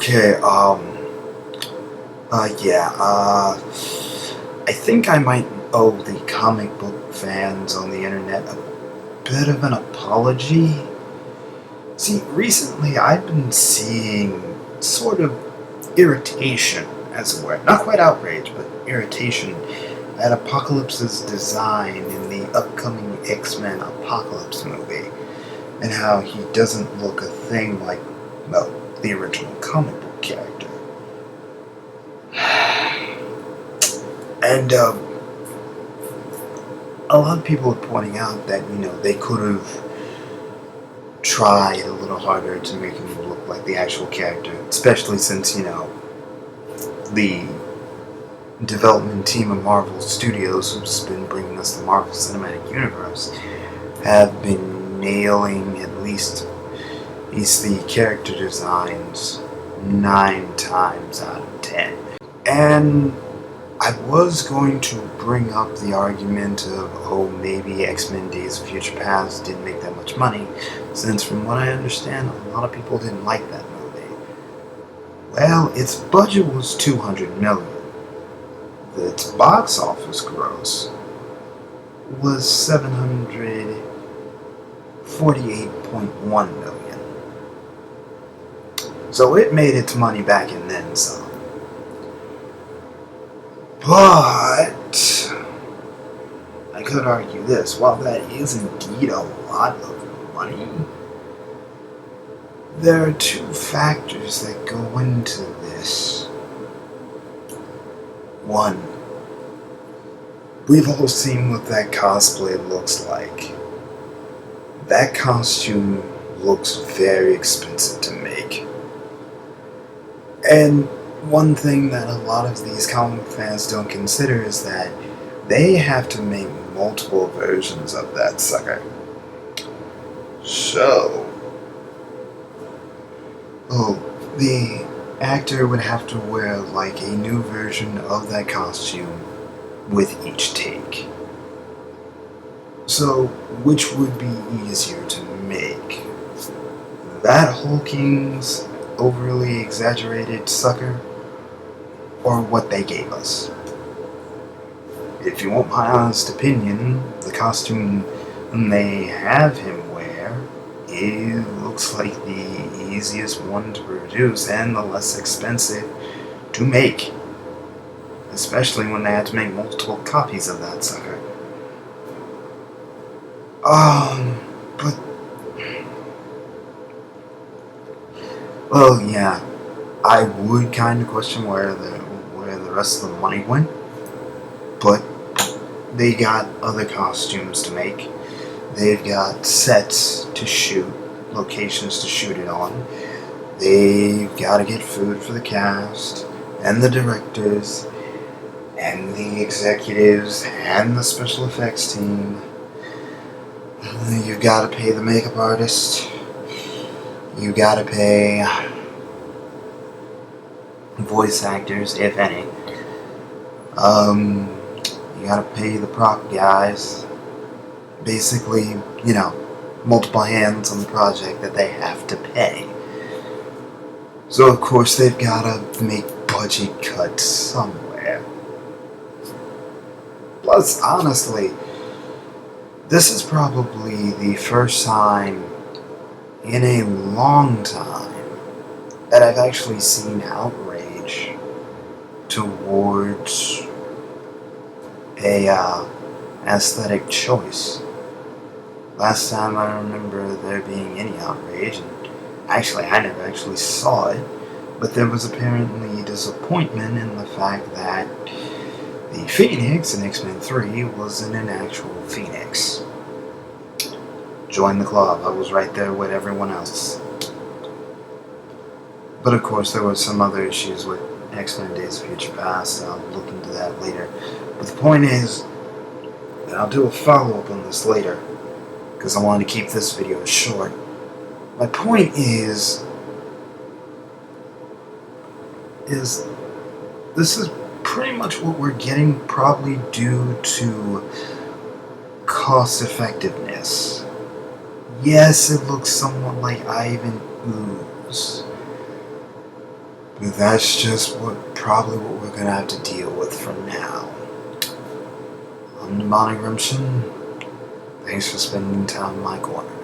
Okay, I think I might owe the comic book fans on the internet a bit of an apology. See, recently I've been seeing sort of irritation, as it were. Not quite outrage, but irritation at Apocalypse's design in the upcoming X-Men Apocalypse movie, and how he doesn't look a thing like, well, the original comic book character. And, a lot of people are pointing out that, they could have tried a little harder to make him look like the actual character, especially since, the development team of Marvel Studios, who's been bringing us the Marvel Cinematic Universe, have been nailing at least the character designs 9 times out of 10. And I was going to bring up the argument of, oh, maybe X-Men Days of Future Past didn't make that much money, since from what I understand, a lot of people didn't like that movie. Well, its budget was $200 million. Its box office gross was $748.1 million. So it made its money back and then some. But I could argue this, while that is indeed a lot of money, there are 2 factors that go into this. 1, we've all seen what that cosplay looks like. That costume looks very expensive to make. And one thing that a lot of these comic fans don't consider is that they have to make multiple versions of that sucker. So, the actor would have to wear like a new version of that costume with each take. So, which would be easier to make? That hulking's overly exaggerated sucker, or what they gave us? If you want my honest opinion, the costume they have him wear, it looks like the easiest one to produce and the less expensive to make. Especially when they had to make multiple copies of that sucker. But... well, yeah, I would kind of question where the rest of the money went, but they got other costumes to make. They've got sets to shoot, locations to shoot it on. They've got to get food for the cast, and the directors, and the executives, and the special effects team. You've got to pay the makeup artist. You got to pay voice actors, if any. You gotta pay the prop guys. Basically, multiple hands on the project that they have to pay. So of course they've gotta make budget cuts somewhere. Plus, honestly, this is probably the first time in a long time that I've actually seen outrage towards a aesthetic choice. Last time I remember there being any outrage, and actually I never actually saw it, but there was apparently disappointment in the fact that the Phoenix in X-Men 3 wasn't an actual Phoenix. Join the club, I was right there with everyone else. But of course there were some other issues with X-Men Days of Future Past. I'll look into that later. But the point is, and I'll do a follow-up on this later, because I want to keep this video short. My point is this is pretty much what we're getting, probably due to cost effectiveness. Yes, it looks somewhat like Ivan Ooze. that's just probably what we're gonna have to deal with for now. I'm Namani Rimshin. Thanks for spending time in my corner.